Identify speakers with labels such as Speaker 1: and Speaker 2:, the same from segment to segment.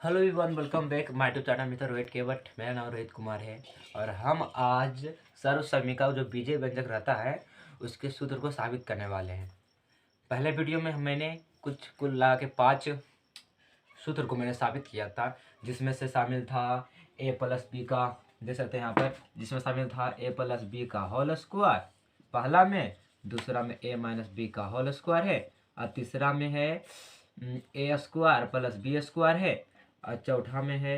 Speaker 1: Hello everyone, welcome back my YouTube channel mister Rohit Kewat. मेरा नाम रोहित कुमार है और हम आज सर्व समीका जो बीजे व्यंजक रहता है उसके सूत्र को साबित करने वाले हैं। पहले वीडियो में मैंने कुल ला के 5 सूत्र को मैंने साबित किया था, जिसमें से शामिल था a प्लस बी का, देख सकते हैं यहाँ पर, जिसमें शामिल था a प्लस बी का होल स्क्वायर पहला में, दूसरा में a माइनस बी का होल स्क्वायर है, और तीसरा में है a square plus B square है, और चौथा में है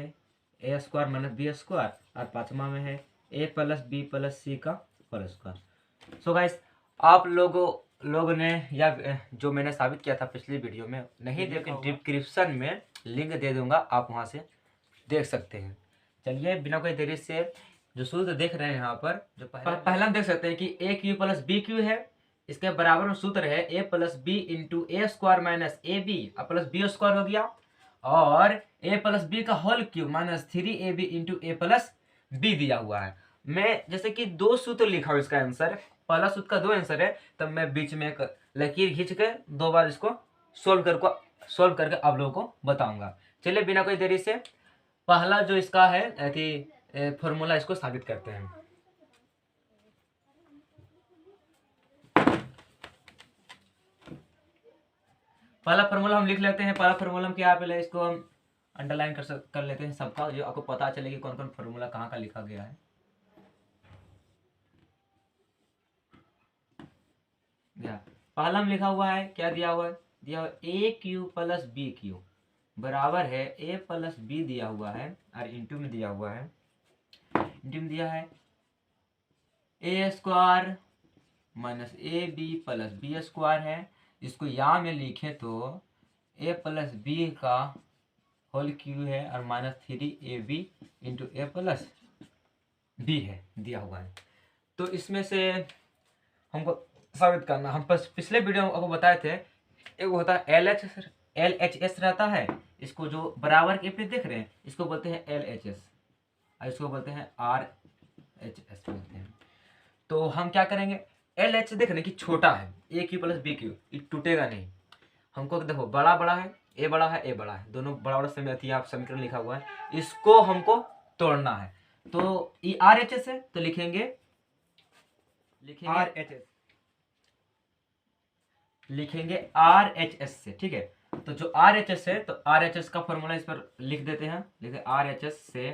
Speaker 1: ए स्क्वायर माइनस बी स्क्वायर, और पांचवा में है ए प्लस बी प्लस सी का होल स्क्वायर। सो गाइस, आप लोगों ने या जो मैंने साबित किया था पिछली वीडियो में नहीं देखे, डिस्क्रिप्शन में लिंक दे दूंगा, आप वहां से देख सकते हैं। चलिए बिना कोई देरी से जो सूत्र देख रहे हैं यहाँ पर, जो पहला हम देख सकते हैं कि a cube plus b cube है, इसके बराबर में सूत्र है ए plus B into A square minus A B plus B square हो गया, और ए प्लस बी का whole cube minus 3ab into a plus b दिया हुआ है। मैं जैसे कि 2 सूत्र लिखा हूँ, इसका आंसर पहला सूत्र का 2 आंसर है, तब मैं बीच में एक लकीर खींच के 2 बार इसको सोल्व करके आप लोगों को बताऊंगा। चलिए बिना कोई देरी से पहला जो इसका है फॉर्मूला, इसको साबित करते हैं। पहला फॉर्मूला हम लिख लेते हैं। पहला फॉर्मूला हम क्या, पहले इसको हम अंडरलाइन कर लेते हैं सबका, जो आपको पता चले कि कौन कौन फॉर्मूला कहाँ का लिखा गया है। पहला हम लिखा हुआ है, क्या दिया हुआ है, a cube plus b cube बराबर है ए प्लस बी दिया हुआ है, और इंटू में दिया हुआ है, इंटू में दिया है ए square minus A B plus B square है। इसको यहाँ में लिखे तो ए प्लस बी का होल क्यू है और minus 3ab into a plus b है दिया हुआ है। तो इसमें से हमको साबित करना, हम पिछले वीडियो में आपको बताए थे, एक होता है एल एच एस रहता है, इसको जो बराबर के पे देख रहे हैं इसको बोलते हैं एल एच एस, और इसको बोलते हैं आर एच एस बोलते हैं। तो हम क्या करेंगे, एल एच देख रहे हैं कि छोटा है, a cube plus b Q, ये टूटेगा नहीं। हमको देखो बड़ा बड़ा है, ए बड़ा है, ए बड़ा है, दोनों बड़ा बड़ा समीकरण लिखा हुआ है, इसको हमको तोड़ना है। तो ये आर एच एस है, तो लिखेंगे आर एच एस, लिखेंगे आर एच एस से, ठीक है। तो जो आर एच एस है, तो आर एच एस का फॉर्मूला इस पर लिख देते हैं, लिखे आर एच एस से,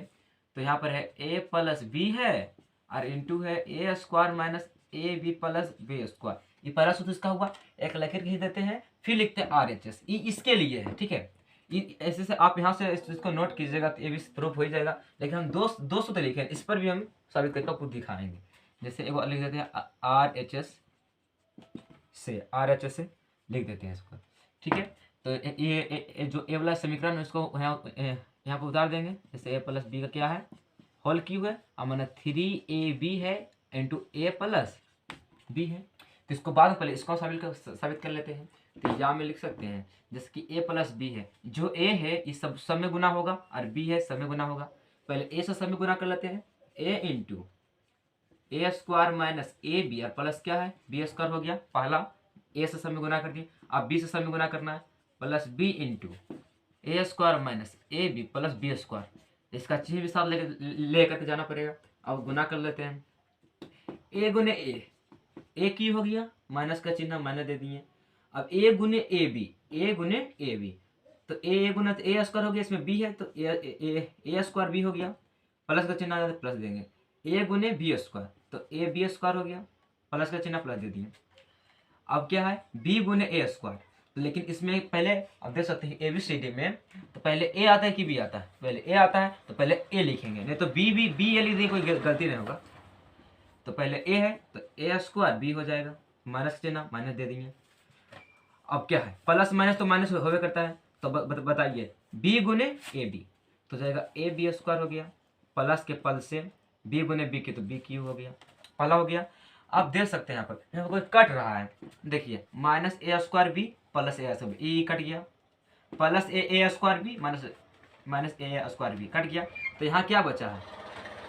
Speaker 1: तो यहाँ पर है ए प्लस बी है और इंटू है ए square minus A B plus B square. ये पहला सूत्र इसका हुआ, एक लकीर खींच देते हैं, फिर लिखते हैं आर एच एस, ये इसके लिए है, ठीक है। ऐसे से आप यहाँ से इसको नोट कीजिएगा तो ये भी प्रूफ हो ही जाएगा। लेकिन हम दो सूत्र लिखे हैं, इस पर भी हम साबित करके आपको दिखाएंगे। जैसे एक लिख देते हैं आर एच एस से, आर एच एस से लिख देते हैं इसको, ठीक है। तो ये जो ए वाला समीकरण इसको यहाँ पर उतार देंगे। जैसे ए प्लस बी का क्या है, होल क्यू है, और माना 3ab है इंटू ए प्लस बी है। तो इसको बाद में पहले इसको साबित कर लेते हैं। तो यहाँ में लिख सकते हैं जैसे कि ए प्लस बी है, जो ए है ये सब में गुना होगा और बी है सब में गुना होगा। पहले ए से सब में गुना कर लेते हैं, a into A square minus A b, और प्लस क्या है बी स्क्वायर हो गया, पहला ए से सब में गुना कर दिए, अब बी से सब में गुना करना है, plus B into A square minus A B plus B square. इसका चिन्ह भी साथ लेकर के जाना पड़ेगा। अब गुना कर लेते हैं, ए गुने ए की हो गया, माइनस का चिन्ह मैंने दे दिए। अब ए गुने ए बी, ए गुने ए बी, तो ए गुना तो ए स्क्वायर हो गया, इसमें बी है तो ए स्क्वायर बी हो गया, प्लस का चिन्ह आ जाता है प्लस देंगे, ए गुने बी स्क्वायर, तो ए बी स्क्वायर हो गया, प्लस का चिन्ह प्लस दे दिए। अब क्या है बी गुने ए स्क्वायर, लेकिन इसमें पहले अब देख सकते हैं ABCD में, तो पहले ए आता है कि बी आता है, पहले ए आता है तो पहले ए लिखेंगे, नहीं तो बी ए लिख देंगे, कोई गलती नहीं होगा। तो पहले ए है तो ए स्क्वायर बी हो जाएगा, माइनस चिन्ह माइनस दे देंगे। अब क्या है प्लस माइनस तो माइनस होवे करता है, तो बताइए बी गुने ए बी, तो जाएगा ए बी स्क्वायर हो गया, प्लस के पल से बी गुने बी की, तो बी क्यू हो गया, पहला हो गया। आप देख सकते हैं यहाँ पर कोई कट रहा है, देखिए minus a square B plus A square B, cut गया, plus A square B minus a square B cut गया। तो यहाँ क्या बचा है,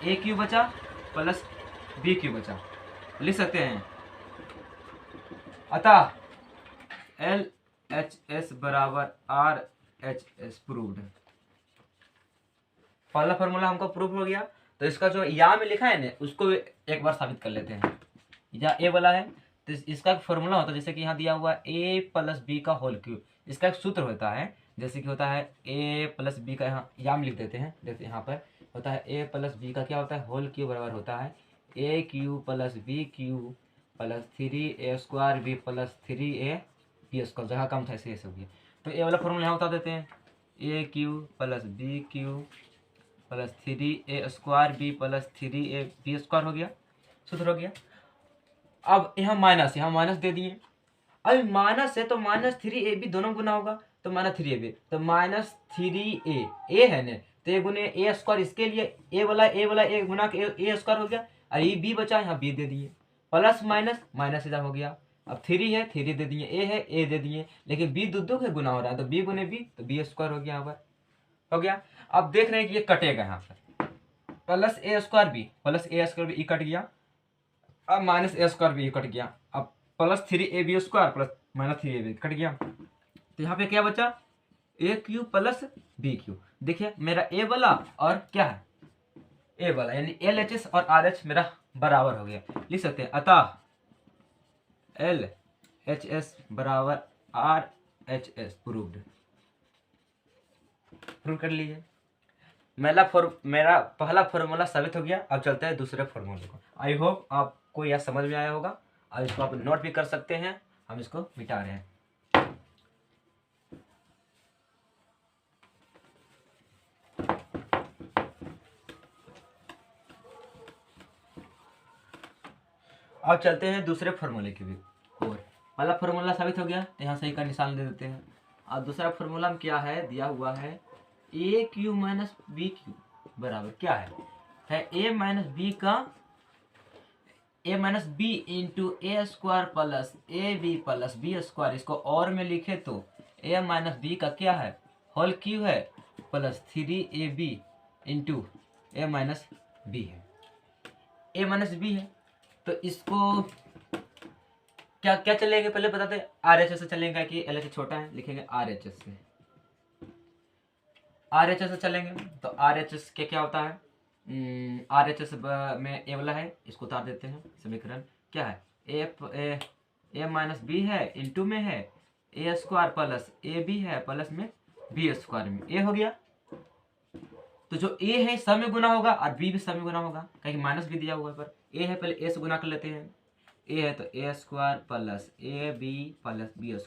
Speaker 1: ए क्यू बचा प्लस बी क्यू बचा, लिख सकते हैं। अतः एल एच एस बराबर आर एच एस प्रूव्ड है। पहला फॉर्मूला हमको प्रूफ हो गया। तो इसका जो यहाँ में लिखा है ना उसको एक बार साबित कर लेते हैं। या ए वाला है तो इसका एक फॉर्मूला होता है, जैसे कि यहाँ दिया हुआ है ए प्लस बी का होल क्यूब। इसका एक सूत्र होता है, जैसे कि होता है ए प्लस बी का, यहाँ में लिख देते हैं। जैसे यहाँ पर होता है ए प्लस बी का क्या होता है, होल क्यूब बराबर होता है a cube plus b cube plus 3a² b plus 3ab²। जगह कम था ऐसे हो गया। तो ए वाला फॉर्मूला यहाँ बता देते हैं, a cube plus b cube plus 3a² b plus 3ab² हो गया, सूत्र हो गया। अब यहाँ माइनस दे दिए। अब माइनस है तो -3ab दोनों गुना होगा, तो -3ab, तो -3a ए है ना, तो ए गुने a²। इसके लिए ए वाला ए गुना के a² हो गया, और ये b बचा, यहाँ b दे दिए, प्लस माइनस इधर हो गया। अब 3 है 3 दे दिए, ए है ए दे दिए, लेकिन b दो के गुना हो रहा है, तो b गुने b, तो b² हो गया। यहाँ पर हो गया। अब देख रहे हैं कि ये कटेगा, यहाँ पर प्लस a² b कट गया। अब -a² b कट गया। अब plus 3ab² plus -3ab cut गया। तो यहाँ पे क्या बचा, ए क्यू प्लस बी क्यू। देखिए मेरा ए वाला और क्या है, ए वाला, यानी LHS और RH मेरा बराबर हो गया। लिख सकते हैं अतः LHS बराबर RHS प्रूव कर लीजिए। मेरा पहला फॉर्मूला साबित हो गया। अब चलते हैं दूसरे फॉर्मूले को। आई होप आपको यह समझ में आया होगा, और इसको आप नोट भी कर सकते हैं। हम इसको मिटा रहे हैं। अब चलते हैं दूसरे फॉर्मूले की भी ओर। पहला फॉर्मूला साबित हो गया, तो यहाँ सही का निशान दे देते हैं। और दूसरा फॉर्मूला में क्या है, दिया हुआ है a cube minus b cube बराबर क्या है a minus b into a² plus ab plus b²। इसको और में लिखे तो a माइनस बी का क्या है, होल क्यू है, plus 3ab into a minus B है। a माइनस बी है, तो इसको क्या क्या चलेंगे पहले बताते हैं। RHS से चलेंगे कि LHS छोटा है, लिखेंगे RHS से। RHS से चलेंगे तो RHS के क्या होता है, RHS में ए वाला है, इसको उतार देते हैं। समीकरण क्या है, ए माइनस बी है, इंटू में है a² प्लस ab है, प्लस में b² में ए हो गया। तो जो ए है सब में गुना होगा और बी भी सब में गुना होगा, कहीं माइनस भी दिया हुआ है। पर ए है, पहले ए से गुना कर लेते हैं। ए है तो a² plus ab plus b²,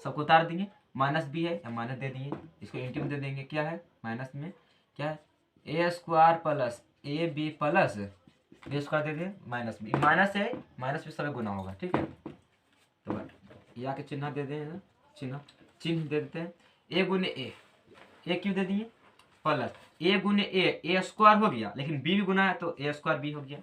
Speaker 1: सबको उतार देंगे। माइनस बी है या माइनस दे दिए, इसको इंटू में दे देंगे। क्या है माइनस में, क्या है a² plus ab plus b² दे दें, माइनस बी, माइनस है, माइनस भी सब गुना होगा। ठीक है, तो बट या के चिन्ह दे दें, चिन्ह दे देते हैं। ए गुने ए क्यों दे दिए, प्लस ए गुने a² हो गया, लेकिन b भी गुना है तो a² b हो गया।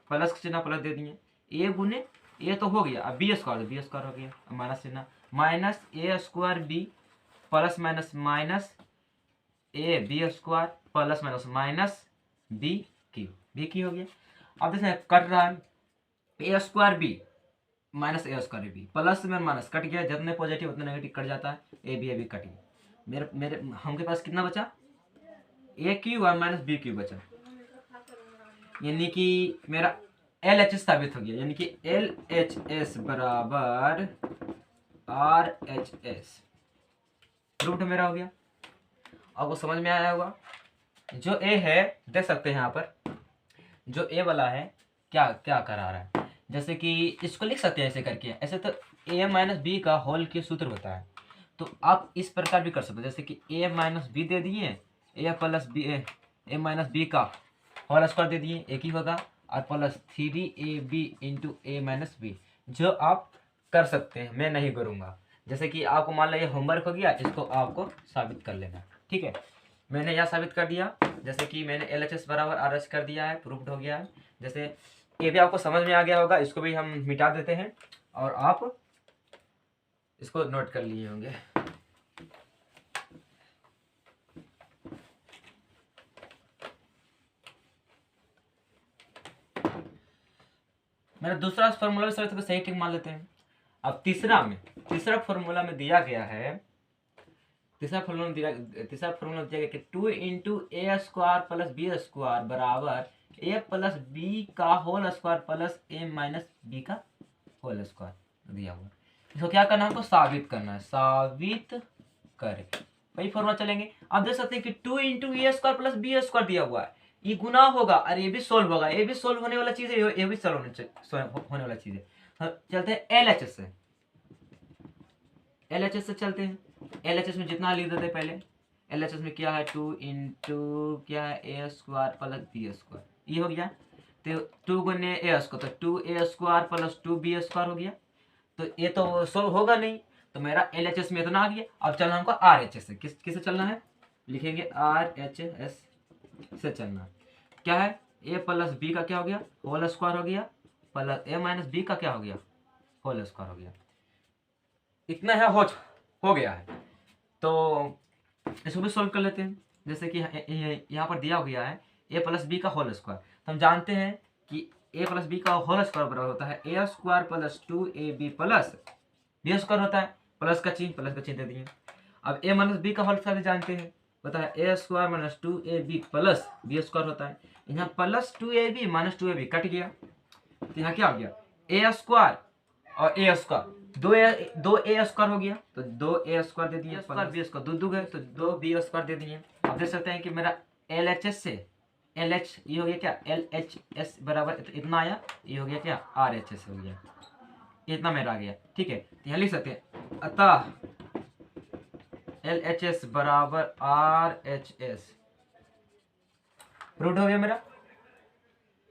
Speaker 1: प्लस का चिन्ह प्लस दे दिए। ए गुने ए तो हो गया, अब b² हो गया, माइनस चिन्ह, minus a² b plus minus minus a b² plus minus minus b Q हो गया। अब देखिए कट रहा है, a² b minus a² b, plus में माइनस कट गया, जितने पॉजिटिव उतने नेगेटिव कट जाता है, ए बी कट गया। मेरे हमके पास कितना बचा, ए क्यू और माइनस बी क्यू बचा, यानी कि मेरा LHS साबित हो गया, यानी कि LHS बराबर RHS प्रूफ मेरा हो गया। आपको समझ में आया होगा। जो ए है देख सकते हैं यहाँ पर, जो ए वाला है क्या क्या करा रहा है, जैसे कि इसको लिख सकते हैं ऐसे करके। ऐसे तो a माइनस बी का होल के सूत्र होता है, तो आप इस प्रकार भी कर सकते हो, जैसे कि a माइनस बी दे दिए, a plus B A minus B का होल स्क्वायर दे दिए, एक ही होगा, और plus 3ab into a minus B, जो आप कर सकते हैं, मैं नहीं करूँगा। जैसे कि आपको मान लो ये होमवर्क हो गया, इसको आपको साबित कर लेना। ठीक है, मैंने यह साबित कर दिया, जैसे कि मैंने LHS बराबर RHS कर दिया है, प्रूफ्ड हो गया है। जैसे ये भी आपको समझ में आ गया होगा, इसको भी हम मिटा देते हैं और आप इसको नोट कर लिए होंगे। मेरा दूसरा फॉर्मूला भी सही ठीक मान लेते हैं। अब तीसरा फॉर्मूला में दिया गया है तीसरा फॉर्मूला दिया गया कि 2 इंटू ए स्क्वायर प्लस बी स्क्वायर बराबर ए प्लस बी का होल स्क्वायर प्लस ए माइनस बी का होल स्क्वायर दिया हुआ। इसको क्या करना है, हमको साबित करना है, साबित करें, वही फॉर्मूला चलेंगे। आप देख सकते हैं कि 2 इंटू ए स्क्वायर प्लस बी स्क्वायर दिया हुआ है, ये गुना होगा और ये भी सोल्व होगा, ये भी सोल्व होने वाला चीज है, ये भी सोल्व होने वाला चीज है। चलते हैं एलएचएस से, एलएचएस से चलते हैं। एलएचएस में जितना लिख देते हैं पहले, एलएचएस में क्या है 2 इंटू क्या है ए स्क्वायर प्लस बी स्क्वायर, ये हो गया। तो 2 गुने ए स्क्वायर तो 2 ए स्क्वायर प्लस 2 बी स्क्वायर हो गया। तो ये तो सोल्व होगा नहीं, तो मेरा एलएचएस में इतना आ गया। अब चलना हमको आरएचएस से, किससे चलना है, लिखेंगे आरएचएस से चलना है। क्या है, ए प्लस बी का क्या हो गया होल स्क्वायर हो गया, प्लस ए माइनस बी का क्या हो गया होल स्क्वायर हो गया। इतना है, हो गया है। तो इसको भी सोल्व कर लेते हैं। जैसे कि यहाँ पर दिया गया है ए प्लस बी का होल स्क्वायर, तो हम जानते हैं कि ए प्लस बी का होल स्क्वायर बराबर होता है ए square plus 2ab plus B square होता है, प्लस का चिन्ह दे दिए। अब ए माइनस बी का होल स्क्वायर जानते हैं, होता है ए square minus 2ab plus B square होता है। यहाँ plus 2ab minus 2ab cut गया, तो यहाँ क्या हो गया ए स्क्वायर और ए स्क्वायर, दो ए स्क्वायर हो गया, तो 2a स्क्वायर दे दिए, स्क्वायर बी स्क्वायर दो है तो 2b स्क्वायर दे दिए। आप देख सकते हैं कि मेरा एलएचएस से एलएच ये हो गया क्या एलएचएस बराबर इतना आया, ये हो गया क्या आरएचएस हो गया, इतना मेरा आ गया। ठीक है, तो यहाँ लिख सकते हैं अतः एलएचएस बराबर आरएचएस प्रूव हो गया मेरा।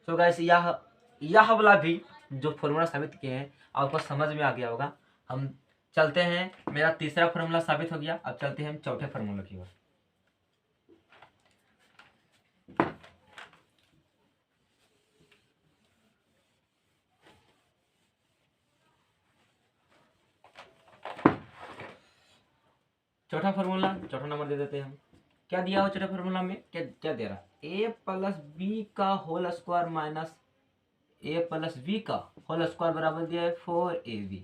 Speaker 1: सो गाइस यह वाला भी जो फॉर्मूला साबित किए हैं आपको समझ में आ गया होगा। हम चलते हैं, मेरा तीसरा फॉर्मूला साबित हो गया, अब चलते हैं हम चौथे फॉर्मूला की ओर। चौथा नंबर दे देते हैं हम। क्या दिया हो चौथे फॉर्मूला में, क्या दे रहा है ए प्लस बी का होल स्क्वायर माइनस ए प्लस बी का होल स्क्वायर बराबर दिया है 4ab।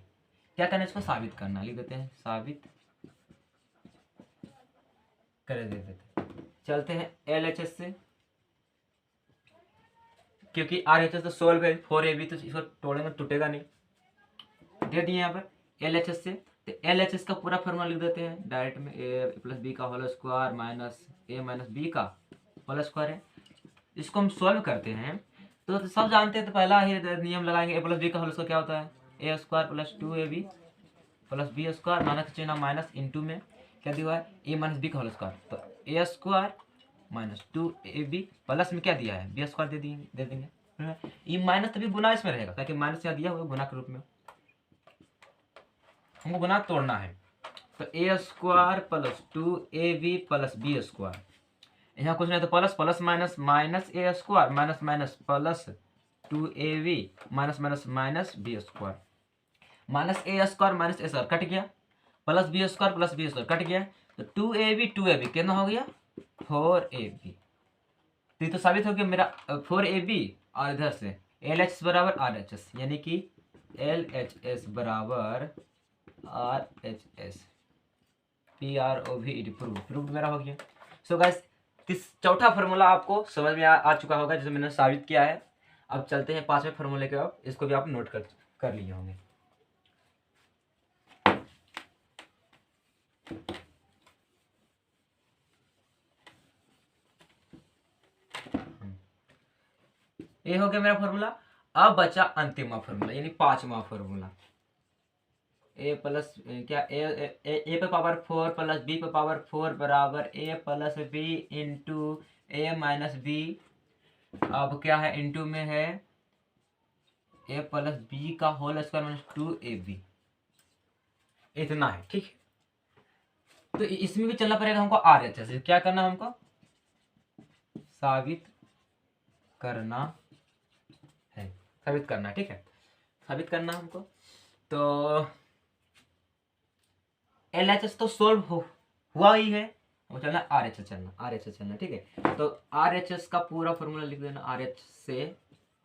Speaker 1: क्या करना है, इसको साबित करना, लिख देते हैं साबित कर देते हैं। चलते हैं एलएचएस से, क्योंकि आरएचएस तो सोल्व है, 4ab तो इसको तोड़ेंगे टूटेगा नहीं, दे दिए यहाँ पर एलएचएस से। तो एलएचएस का पूरा फॉर्मूला लिख देते हैं डायरेक्ट में, ए प्लस बी का होल स्क्वायर माइनस ए माइनस बी का होल स्क्वायर है। इसको हम सोल्व करते हैं तो सब जानते हैं, तो पहला ही नियम लगाएंगे, ए प्लस बी का होल स्क्वायर क्या होता है ए square plus 2ab plus B square, minus चिन्ह माइनस इंटू में क्या दिया है ए माइनस बी का होल स्क्वायर, तो a square minus 2ab plus में क्या दिया है बी स्क्वायर दे देंगे। ये माइनस तभी गुना इसमें रहेगा, ताकि माइनस क्या दिया हुआ गुना के रूप में, हमको गुना तोड़ना है। तो a square plus 2ab plus B square, यहाँ कुछ नहीं तो plus plus minus minus a square minus minus plus 2ab minus minus minus B square, minus a square minus a square cut गया, प्लस बी स्क्वायर कट गया, तो 2ab कितना हो गया 4ab। तो ये तो साबित हो गया मेरा 4ab, और इधर से LHS बराबर RHS, यानी कि LHS बराबर RHS PROV प्रूव्ड मेरा हो गया। सो गाइस चौथा फार्मूला आपको समझ में आ चुका होगा, जिसे मैंने साबित किया है। अब चलते हैं पांचवें फार्मूले के, अब इसको भी आप नोट कर लिए होंगे। ये हो गया मेरा फार्मूला। अब बचा अंतिम फार्मूला, यानी पांचवा फार्मूला, ए प्लस क्या ए पे पावर 4 प्लस बी पे पावर 4 बराबर ए प्लस बी इंटू ए माइनस बी। अब क्या है इंटू में है ए प्लस बी का होल स्क्वायर माइनस 2ab, इतना है। ठीक है, तो इसमें भी चलना पड़ेगा हमको RHS। क्या करना हमको साबित करना है, साबित करना है। ठीक है, साबित करना हमको। तो LHS तो सोल्व हुआ ही है, हमको चलना RHS चलना। ठीक है, तो RHS का पूरा फॉर्मूला लिख देना, RHS से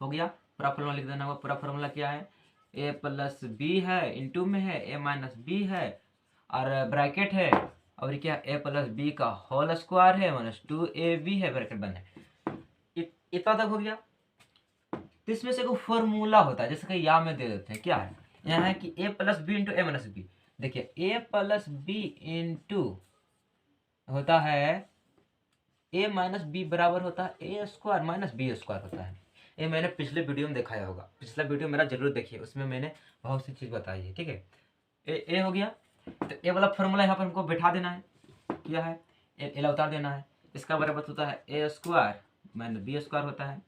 Speaker 1: हो गया पूरा फॉर्मूला लिख देना। पूरा फॉर्मूला क्या है, ए प्लस बी है इंटू में है ए माइनस बी है और ब्रैकेट है और ये क्या ए प्लस बी का होल स्क्वायर है माइनस 2ab है, ब्रैकेट बंद है। इतना तक हो गया। तो इसमें से कोई फॉर्मूला होता है, जैसे कि यहाँ में दे देते हैं, क्या है यहाँ है कि ए प्लस बी इंटू ए माइनस बी। देखिए ए प्लस बी इंटू होता है ए माइनस बी बराबर होता है ए स्क्वायर माइनस बी स्क्वायर होता है। ये मैंने पिछले वीडियो में दिखाया होगा, पिछला वीडियो मेरा जरूर देखिए, उसमें मैंने बहुत सी चीज़ बताई है, ठीक है। ए हो गया, तो ए वाला फॉर्मूला यहाँ पर हमको बैठा देना है, क्या है ए उतार देना है। इसका बराबर होता है ए स्क्वायर माइनस बी स्क्वायर होता है,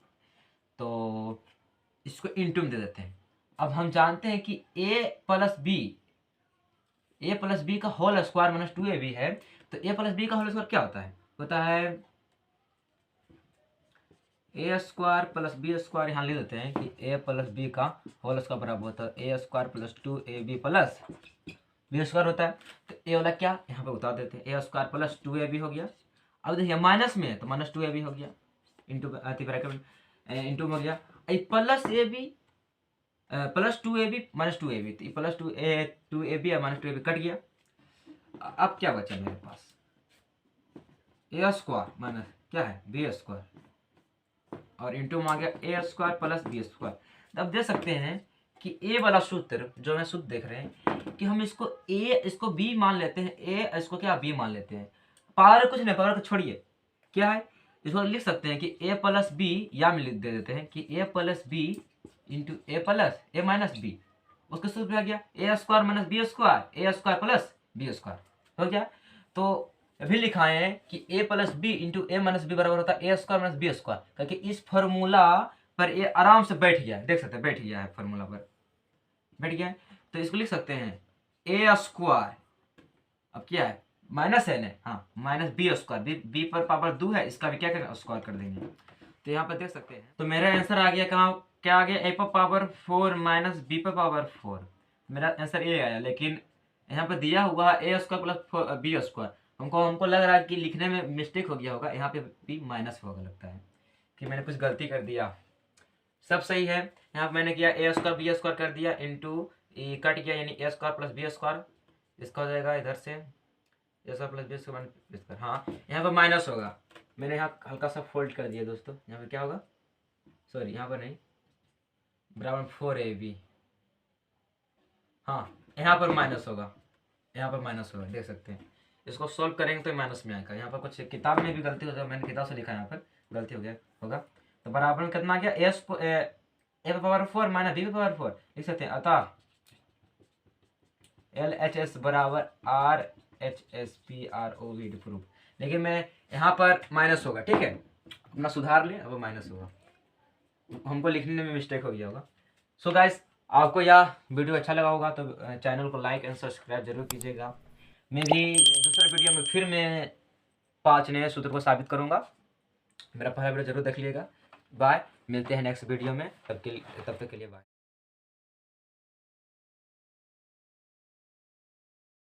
Speaker 1: तो इसको इंटू में दे देते हैं। अब हम जानते हैं कि ए प्लस बी का होल स्क्वायर माइनस 2ab है, तो ए प्लस बी का होल स्क्वायर क्या होता है ए स्क्वायर प्लस बी स्क्वायर। यहाँ लिख देते हैं कि ए प्लस बी का होल स्क्वायर बराबर होता है ए square plus 2ab plus B square होता है। तो ए वाला क्या यहाँ पे उतार देते हैं, ए स्क्वायर प्लस 2ab हो गया। अब देखिए माइनस में है तो माइनस 2ab हो गया, इंटू ब्रैकेट इंटू में हो गया plus A B plus 2ab minus 2ab, तो प्लस 2ab या माइनस 2ab कट गया। अब क्या बचा मेरे पास ए स्क्वायर माइनस क्या है बी स्क्वायर और इंटू में आ गया ए स्क्वायर प्लस बी स्क्वायर। अब देख सकते हैं कि ए वाला सूत्र जो हमें सूत्र देख रहे हैं कि हम इसको बी मान लेते हैं, ए इसको क्या बी मान लेते हैं। पावर कुछ नहीं, पावर को छोड़िए, क्या है इसको लिख सकते हैं कि ए प्लस बी, या में लिख दे देते हैं कि ए plus B into a plus A minus B. उसका सूत्र आ गया ए स्क्वायर माइनस बी स्क्वायर, ए स्क्वायर प्लस बी स्क्वायर हो गया। तो अभी लिखा है कि ए प्लस बी इंटू ए माइनस बी बराबर होता है ए स्क्वायर माइनस बी स्क्वायर, क्योंकि इस फॉर्मूला पर ये आराम से बैठ गया है, देख सकते हैं बैठ गया है, फॉर्मूला पर बैठ गया है। तो इसको लिख सकते हैं ए स्क्वायर, अब क्या है माइनस है ना, हाँ माइनस बी स्क्वायर, बी पर पावर 2 है, इसका भी क्या करेंगे स्क्वायर कर देंगे। तो यहाँ पर देख सकते हैं, तो मेरा आंसर आ गया कहाँ, क्या आ गया ए पर पावर 4 माइनस बी पर पावर 4, मेरा आंसर ये आया। लेकिन यहाँ पर दिया हुआ है ए स्क्वायर प्लस बी स्क्वायर, हमको लग रहा है कि लिखने में मिस्टेक हो गया होगा, यहाँ पे भी माइनस होगा, लगता है कि मैंने कुछ गलती कर दिया। सब सही है, यहाँ पे मैंने किया ए स्क्वायर बी स्क्वायर कर दिया इंटू कट गया, यानी ए स्क्वायर प्लस बी स्क्वायर, इसका हो जाएगा इधर से ए स्क्वायर प्लस बी स्क्वायर, हाँ यहाँ पर माइनस होगा, मैंने यहाँ हल्का सा फोल्ड कर दिया दोस्तों, यहाँ पे क्या होगा, सॉरी यहाँ पर नहीं, बराबर 4ab, हाँ यहाँ पर माइनस होगा, यहाँ पर माइनस होगा, देख सकते हैं। इसको सॉल्व करेंगे तो माइनस में आएगा। यहाँ पर कुछ किताब में भी गलती हो जाएगा, मैंने किताब से लिखा है, यहाँ पर गलती हो गया होगा। तो बराबर में कितना आ गया ए पावर 4 माइनस बी पावर 4 लिख सकते हैं। अतः LHS बराबर RHSPROV प्रूफ। लेकिन मैं यहाँ पर माइनस होगा, ठीक है, अपना सुधार लें, अब माइनस होगा, हमको लिखने में मिस्टेक हो गया होगा। सो गाइस, आपको यह वीडियो अच्छा लगा होगा तो चैनल को लाइक एंड सब्सक्राइब जरूर कीजिएगा। मैं भी दूसरे वीडियो में फिर मैं 5 नए सूत्र को साबित करूंगा, मेरा पहला वीडियो जरूर देख लीजिएगा। बाय, मिलते हैं नेक्स्ट वीडियो में, तब तक के लिए बाय।